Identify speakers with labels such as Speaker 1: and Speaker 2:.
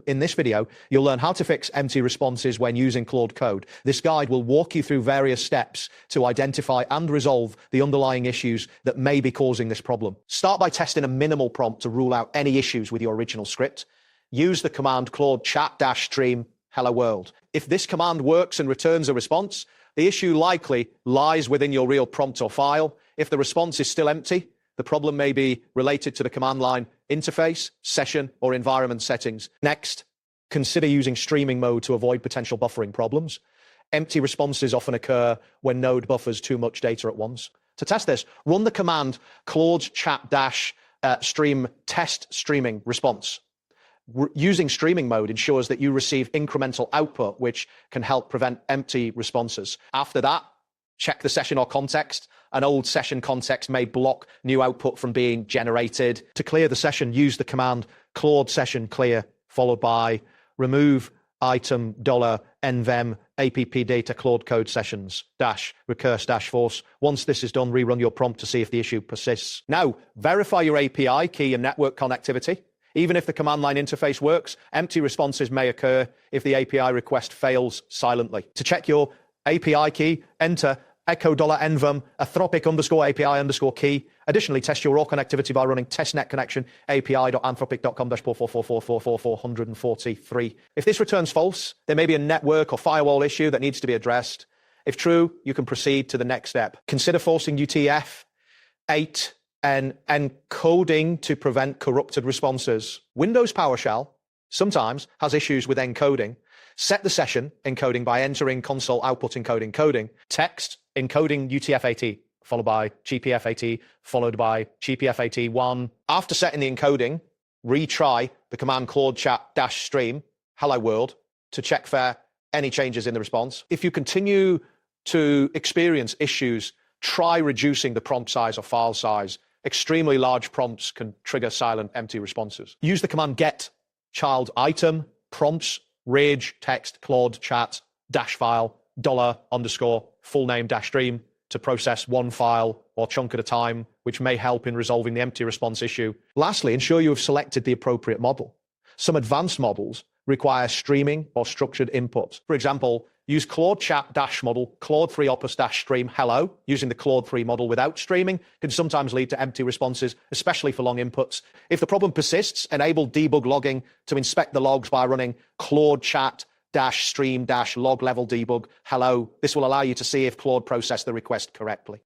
Speaker 1: In this video, you'll learn how to fix empty responses when using Claude Code. This guide will walk you through various steps to identify and resolve the underlying issues that may be causing this problem. Start by testing a minimal prompt to rule out any issues with your original script. Use the command Claude chat-stream hello world. If this command works and returns a response, the issue likely lies within your real prompt or file. If the response is still empty, the problem may be related to the command line interface, session, or environment settings. Next, consider using streaming mode to avoid potential buffering problems. Empty responses often occur when Node buffers too much data at once. To test this, run the command Claude chat-stream test streaming response. Using streaming mode ensures that you receive incremental output, which can help prevent empty responses. After that, check the session or context. An old session context may block new output from being generated. To clear the session, use the command Claude session clear, followed by remove item $nvem app data Claude Code sessions -recurse -force. Once this is done, rerun your prompt to see if the issue persists. Now, verify your API key and network connectivity. Even if the command line interface works, empty responses may occur if the API request fails silently. To check your API key, enter echo $nvem anthropic_API_key. Additionally, test your raw connectivity by running testnet connection api.anthropic.com/4444443. If this returns false, there may be a network or firewall issue that needs to be addressed. If true, you can proceed to the next step. Consider forcing UTF-8 and encoding to prevent corrupted responses. Windows PowerShell sometimes has issues with encoding. Set the session encoding by entering console output encoding coding, text encoding UTF-8, followed by GPF-8, followed by GPF-8-1. After setting the encoding, retry the command Claude chat-stream hello world to check for any changes in the response. If you continue to experience issues, try reducing the prompt size or file size. Extremely large prompts can trigger silent empty responses. Use the command get child item prompts rage text Claude chat -file $full name -stream to process one file or chunk at a time, which may help in resolving the empty response issue. Lastly, ensure you have selected the appropriate model. Some advanced models require streaming or structured input. For example, use Claude chat-model Claude 3 opus-stream hello. Using the Claude 3 model without streaming can sometimes lead to empty responses, especially for long inputs. If the problem persists, enable debug logging to inspect the logs by running Claude chat-stream-log level debug hello. This will allow you to see if Claude processed the request correctly.